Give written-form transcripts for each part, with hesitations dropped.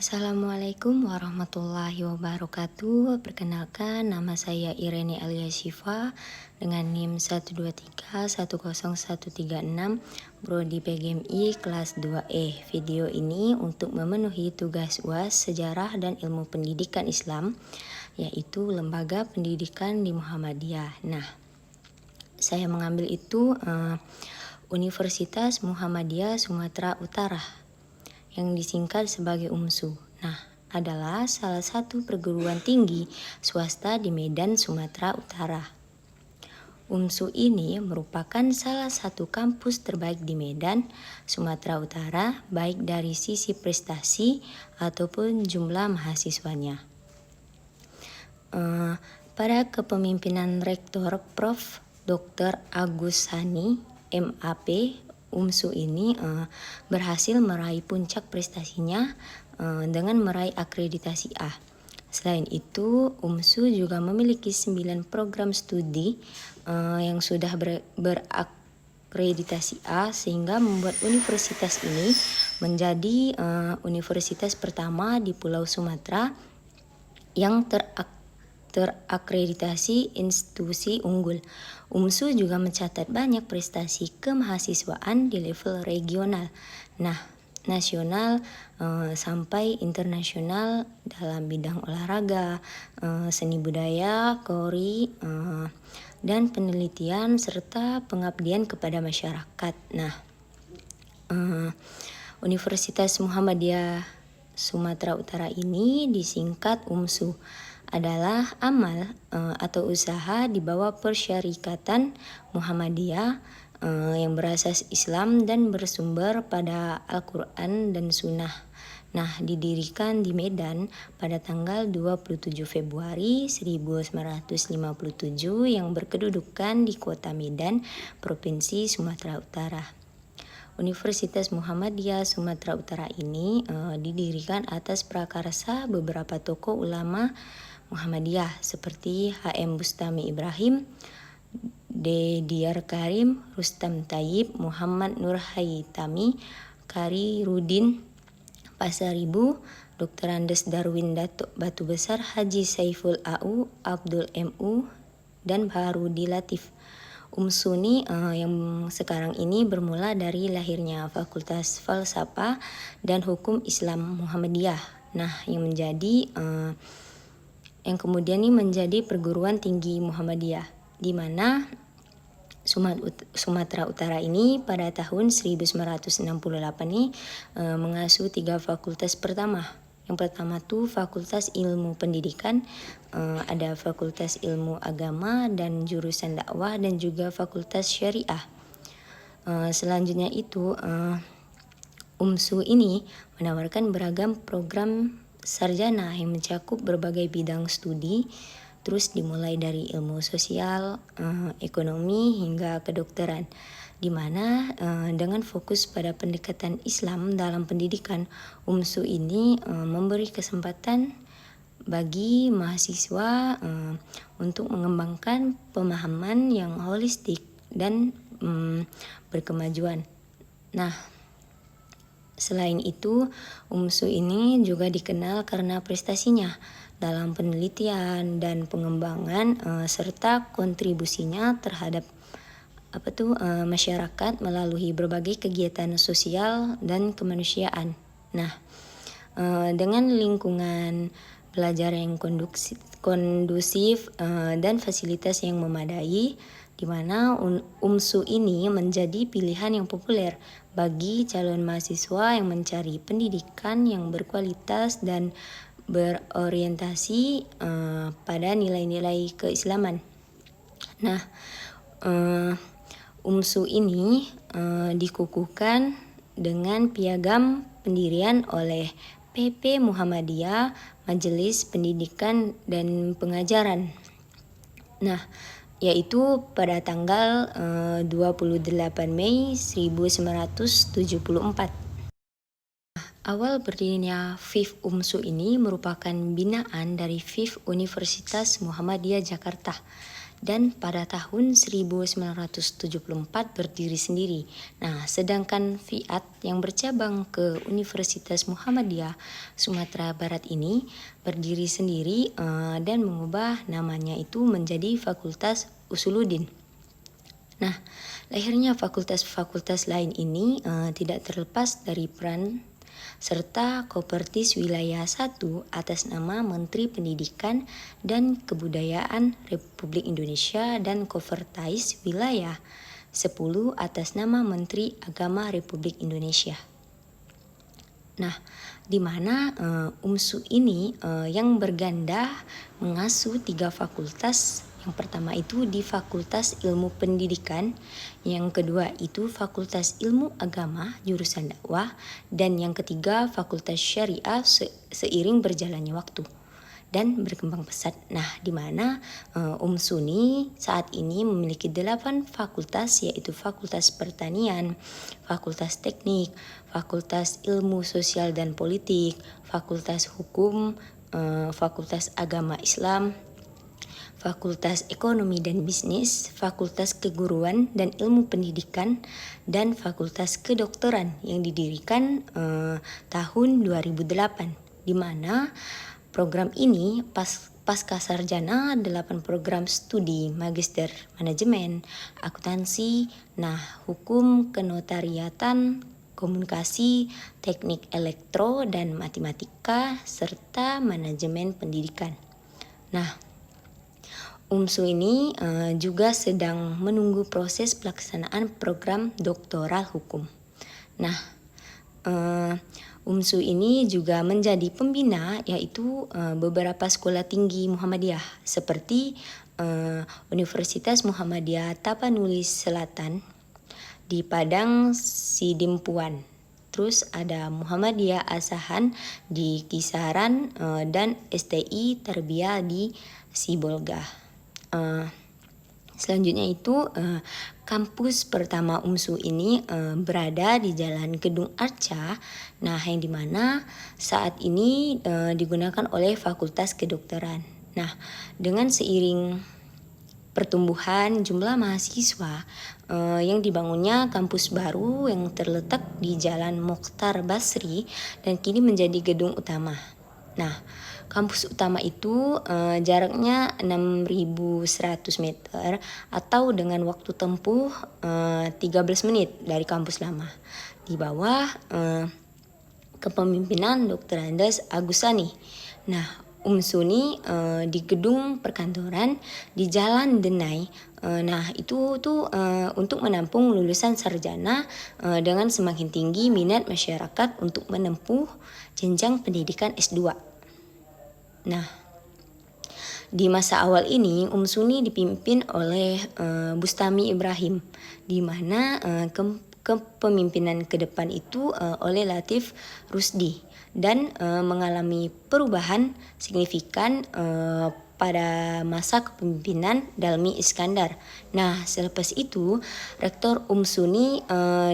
Assalamualaikum warahmatullahi wabarakatuh. Perkenalkan, nama saya Irene Alia Syifa dengan NIM 123100136 Prodi PGMI kelas 2E. Video ini untuk memenuhi tugas UAS Sejarah dan Ilmu Pendidikan Islam, yaitu Lembaga Pendidikan di Muhammadiyah. Nah, saya mengambil itu Universitas Muhammadiyah Sumatera Utara, yang disingkat sebagai UMSU. Nah, adalah salah satu perguruan tinggi swasta di Medan, Sumatera Utara. UMSU ini merupakan salah satu kampus terbaik di Medan, Sumatera Utara, baik dari sisi prestasi ataupun jumlah mahasiswanya. Pada kepemimpinan Rektor Prof. Dr. Agus Sani, MAP, UMSU ini berhasil meraih puncak prestasinya dengan meraih akreditasi A. Selain itu, UMSU juga memiliki 9 program studi yang sudah berakreditasi A, sehingga membuat universitas ini menjadi universitas pertama di Pulau Sumatera yang terakreditasi institusi unggul. UMSU juga mencatat banyak prestasi kemahasiswaan di level regional, nasional sampai internasional dalam bidang olahraga, seni budaya, KORI, dan penelitian serta pengabdian kepada masyarakat. Universitas Muhammadiyah Sumatera Utara ini disingkat UMSU, adalah amal atau usaha di bawah Persyarikatan Muhammadiyah yang berasas Islam dan bersumber pada Al-Quran dan Sunnah. Didirikan di Medan pada tanggal 27 Februari 1957 yang berkedudukan di Kota Medan, Provinsi Sumatera Utara. Universitas Muhammadiyah Sumatera Utara ini didirikan atas prakarsa beberapa tokoh ulama Muhammadiyah seperti H.M. Bustami Ibrahim, Diyar Karim, Rustam Tayyib, Muhammad Nur Haytami, Kari Rudin Pasaribu, Dr. Andes Darwin Datuk Batu Besar, Haji Saiful AU, Abdul MU, dan Baharudi Latif. UMSU ini yang sekarang ini bermula dari lahirnya Fakultas Falsafah dan Hukum Islam Muhammadiyah. Yang kemudian ini menjadi perguruan tinggi Muhammadiyah, di mana Sumatera Utara ini pada tahun 1968 ini mengasuh 3 fakultas pertama. Yang pertama tuh Fakultas Ilmu Pendidikan, ada Fakultas Ilmu Agama dan jurusan dakwah, dan juga Fakultas Syariah. Selanjutnya itu UMSU ini menawarkan beragam program sarjana yang mencakup berbagai bidang studi, terus dimulai dari ilmu sosial, ekonomi, hingga kedokteran, di mana dengan fokus pada pendekatan Islam dalam pendidikan, UMSU ini memberi kesempatan bagi mahasiswa untuk mengembangkan pemahaman yang holistik dan berkemajuan. Selain itu, UMSU ini juga dikenal karena prestasinya dalam penelitian dan pengembangan serta kontribusinya terhadap masyarakat melalui berbagai kegiatan sosial dan kemanusiaan. Dengan lingkungan belajar yang kondusif dan fasilitas yang memadai, di mana UMSU ini menjadi pilihan yang populer bagi calon mahasiswa yang mencari pendidikan yang berkualitas dan berorientasi pada nilai-nilai keislaman. UMSU ini dikukuhkan dengan piagam pendirian oleh PP Muhammadiyah, Majelis Pendidikan dan Pengajaran, yaitu pada tanggal 28 Mei 1974. Awal berdirinya FIF UMSU ini merupakan binaan dari FIF Universitas Muhammadiyah Jakarta, dan pada tahun 1974 berdiri sendiri. Nah, sedangkan FIAT yang bercabang ke Universitas Muhammadiyah Sumatera Barat ini berdiri sendiri dan mengubah namanya itu menjadi Fakultas Usuluddin. Nah, lahirnya fakultas-fakultas lain ini tidak terlepas dari peran serta Kopertis Wilayah 1 atas nama Menteri Pendidikan dan Kebudayaan Republik Indonesia dan Kopertais Wilayah 10 atas nama Menteri Agama Republik Indonesia. Nah, di mana UMSU ini yang berganda mengasuh 3 fakultas. Yang pertama itu di Fakultas Ilmu Pendidikan, yang kedua itu Fakultas Ilmu Agama jurusan dakwah, dan yang ketiga Fakultas Syariah seiring berjalannya waktu dan berkembang pesat. Nah, di mana UMSU ini saat ini memiliki 8 fakultas, yaitu Fakultas Pertanian, Fakultas Teknik, Fakultas Ilmu Sosial dan Politik, Fakultas Hukum, Fakultas Agama Islam, Fakultas Ekonomi dan Bisnis, Fakultas Keguruan dan Ilmu Pendidikan, dan Fakultas Kedokteran yang didirikan tahun 2008, di mana program ini pasca sarjana 8 program studi magister manajemen, akuntansi, hukum, kenotariatan, komunikasi, teknik elektro dan matematika, serta manajemen pendidikan. Nah, UMSU ini juga sedang menunggu proses pelaksanaan program doktoral hukum. Nah, UMSU ini juga menjadi pembina yaitu beberapa sekolah tinggi Muhammadiyah seperti Universitas Muhammadiyah Tapanuli Selatan di Padang Sidimpuan. Terus ada Muhammadiyah Asahan di Kisaran dan STI Tarbiyah di Sibolga. Selanjutnya itu kampus pertama UMSU ini berada di Jalan Gedung Arca, yang dimana saat ini digunakan oleh Fakultas Kedokteran. Nah, dengan seiring pertumbuhan jumlah mahasiswa yang dibangunnya kampus baru yang terletak di Jalan Mokhtar Basri dan kini menjadi gedung utama. Nah, kampus utama itu jaraknya 6.100 meter atau dengan waktu tempuh 13 menit dari kampus lama. Di bawah kepemimpinan Dr. Andes Agusani. Nah, UMSU ini di gedung perkantoran di Jalan Denai. Itu tuh untuk menampung lulusan sarjana dengan semakin tinggi minat masyarakat untuk menempuh jenjang pendidikan S2. Nah, di masa awal ini UMSU ini dipimpin oleh Bustami Ibrahim, di mana kepemimpinan ke depan itu oleh Latif Rusdi dan mengalami perubahan signifikan pada masa kepemimpinan Dalmi Iskandar. Nah, selepas itu Rektor UMSU ini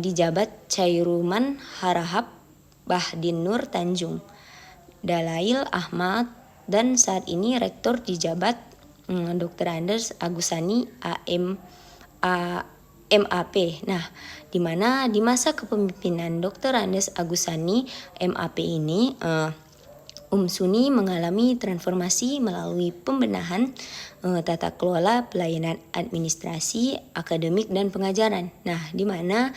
dijabat Chairuman Harahap Bahdin Nur Tanjung Dalail Ahmad, dan saat ini Rektor dijabat Dr. Andes Agusani MAP. Nah, di mana di masa kepemimpinan Dr. Andes Agusani MAP ini UMSU ini mengalami transformasi melalui pembenahan tata kelola pelayanan administrasi, akademik, dan pengajaran. Nah, di mana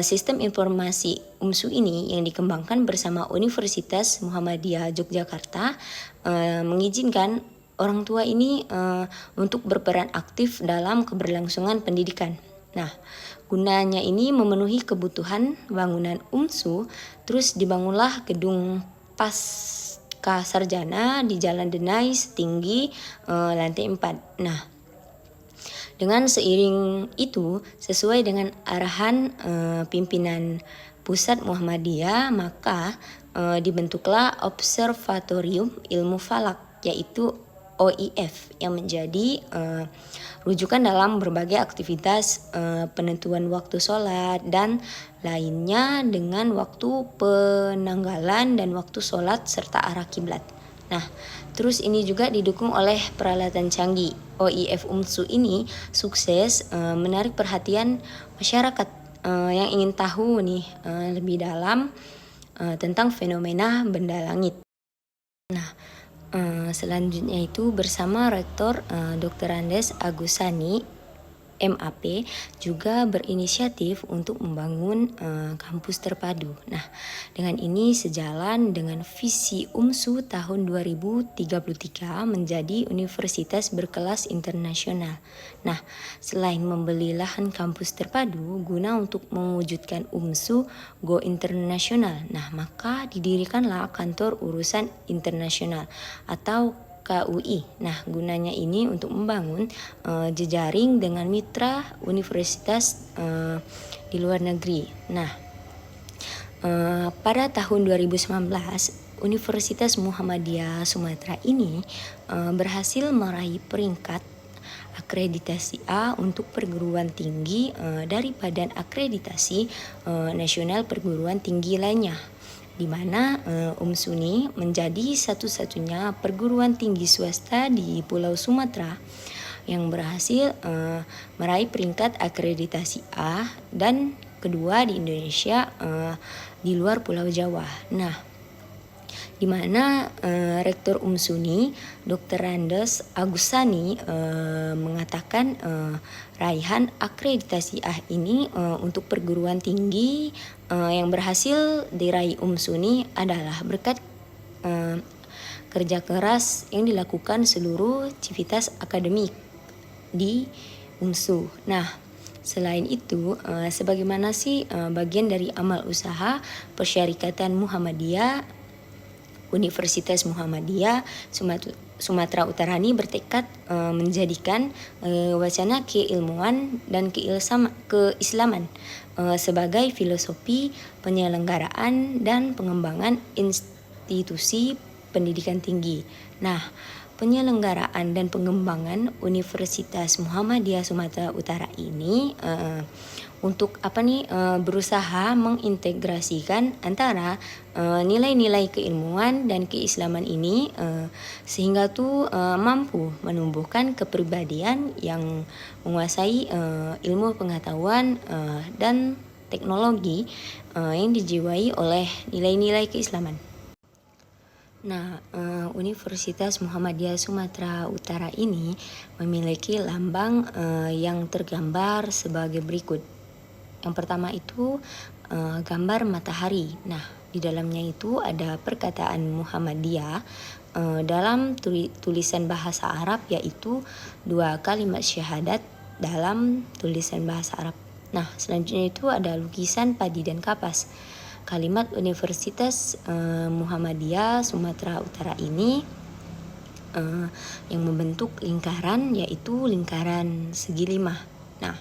sistem informasi UMSU ini yang dikembangkan bersama Universitas Muhammadiyah Yogyakarta mengizinkan orang tua ini untuk berperan aktif dalam keberlangsungan pendidikan. Nah, gunanya ini memenuhi kebutuhan bangunan UMSU, terus dibangunlah gedung pasca sarjana di Jalan Denai setinggi lantai 4. Nah, dengan seiring itu, sesuai dengan arahan pimpinan Pusat Muhammadiyah, maka dibentuklah Observatorium Ilmu Falak, yaitu OIF, yang menjadi rujukan dalam berbagai aktivitas penentuan waktu sholat dan lainnya dengan waktu penanggalan dan waktu sholat serta arah kiblat. Nah, terus ini juga didukung oleh peralatan canggih. OIF UMSU ini sukses menarik perhatian masyarakat yang ingin tahu nih lebih dalam tentang fenomena benda langit. Nah, selanjutnya itu bersama Rektor Dr. Andes Agusani MAP juga berinisiatif untuk membangun kampus terpadu. Nah, dengan ini sejalan dengan visi UMSU tahun 2033 menjadi universitas berkelas internasional. Nah, selain membeli lahan kampus terpadu guna untuk mewujudkan UMSU Go Internasional, nah maka didirikanlah kantor urusan internasional atau KUI. Nah, gunanya ini untuk membangun jejaring dengan mitra universitas di luar negeri. Nah, pada tahun 2019, Universitas Muhammadiyah Sumatera ini berhasil meraih peringkat akreditasi A untuk perguruan tinggi dari Badan Akreditasi Nasional Perguruan Tinggi lainnya, di mana UMSUNI menjadi satu-satunya perguruan tinggi swasta di Pulau Sumatera yang berhasil meraih peringkat akreditasi A dan kedua di Indonesia di luar Pulau Jawa. Nah, di mana Rektor UMSUNI Dr. Andes Agusani mengatakan raihan akreditasi A ini untuk perguruan tinggi yang berhasil diraih UMSUNI adalah berkat kerja keras yang dilakukan seluruh civitas akademik di UMSU. Nah, selain itu, sebagaimana sih bagian dari amal usaha Persyarikatan Muhammadiyah, Universitas Muhammadiyah Sumatera Utara ini bertekad menjadikan wacana keilmuan dan keislaman sebagai filosofi penyelenggaraan dan pengembangan institusi pendidikan tinggi. Nah, penyelenggaraan dan pengembangan Universitas Muhammadiyah Sumatera Utara ini untuk berusaha mengintegrasikan antara nilai-nilai keilmuan dan keislaman ini sehingga mampu menumbuhkan kepribadian yang menguasai ilmu pengetahuan dan teknologi yang dijiwai oleh nilai-nilai keislaman. Nah, Universitas Muhammadiyah Sumatera Utara ini memiliki lambang yang tergambar sebagai berikut. Yang pertama itu gambar matahari. Nah, di dalamnya itu ada perkataan Muhammadiyah dalam tulisan bahasa Arab, yaitu 2 kalimat syahadat dalam tulisan bahasa Arab. Nah, selanjutnya itu ada lukisan padi dan kapas. Kalimat Universitas Muhammadiyah Sumatera Utara ini yang membentuk lingkaran, yaitu lingkaran segi 5. Nah,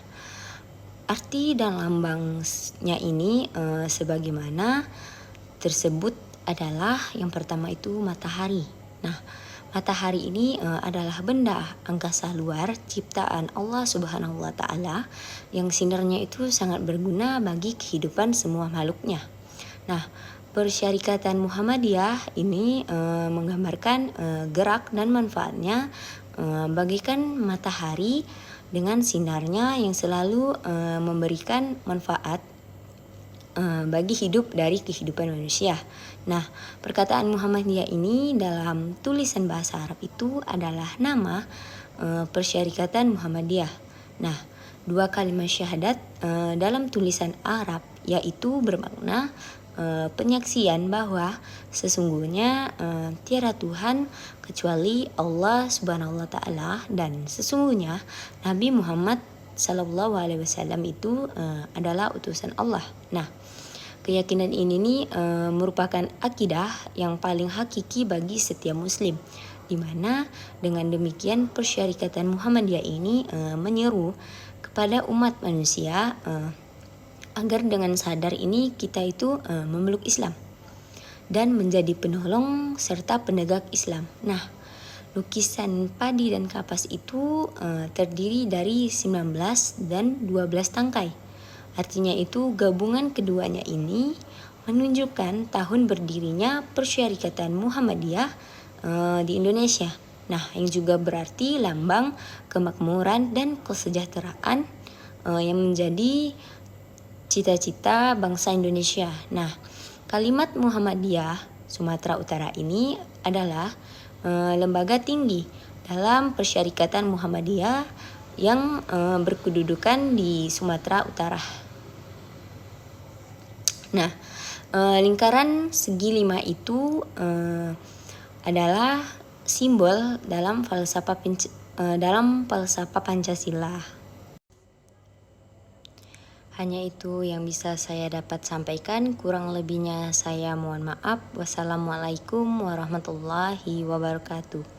arti dan lambangnya ini sebagaimana tersebut adalah yang pertama itu matahari. Nah, matahari ini adalah benda angkasa luar ciptaan Allah Subhanahu wa taala yang sinarnya itu sangat berguna bagi kehidupan semua makhluknya. Nah, Persyarikatan Muhammadiyah ini menggambarkan gerak dan manfaatnya bagikan matahari dengan sinarnya yang selalu memberikan manfaat bagi hidup dari kehidupan manusia. Nah, perkataan Muhammadiyah ini dalam tulisan bahasa Arab itu adalah nama Persyarikatan Muhammadiyah. Nah, 2 kalimat syahadat dalam tulisan Arab yaitu bermakna penyaksian bahwa sesungguhnya tiada Tuhan kecuali Allah Subhanahu wa taala dan sesungguhnya Nabi Muhammad sallallahu alaihi wasallam itu adalah utusan Allah. Nah, keyakinan ini nih merupakan akidah yang paling hakiki bagi setiap muslim, di mana dengan demikian Persyarikatan Muhammadiyah ini menyeru kepada umat manusia agar dengan sadar ini kita itu memeluk Islam dan menjadi penolong serta penegak Islam. Nah, lukisan padi dan kapas itu terdiri dari 19 dan 12 tangkai. Artinya itu gabungan keduanya ini menunjukkan tahun berdirinya Persyarikatan Muhammadiyah di Indonesia. Nah, yang juga berarti lambang kemakmuran dan kesejahteraan yang menjadi cita-cita bangsa Indonesia. Nah, kalimat Muhammadiyah Sumatera Utara ini adalah lembaga tinggi dalam Persyarikatan Muhammadiyah yang berkedudukan di Sumatera Utara. Nah, lingkaran segi 5 itu adalah simbol dalam falsafah Pancasila. Hanya itu yang bisa saya dapat sampaikan, kurang lebihnya saya mohon maaf. Wassalamualaikum warahmatullahi wabarakatuh.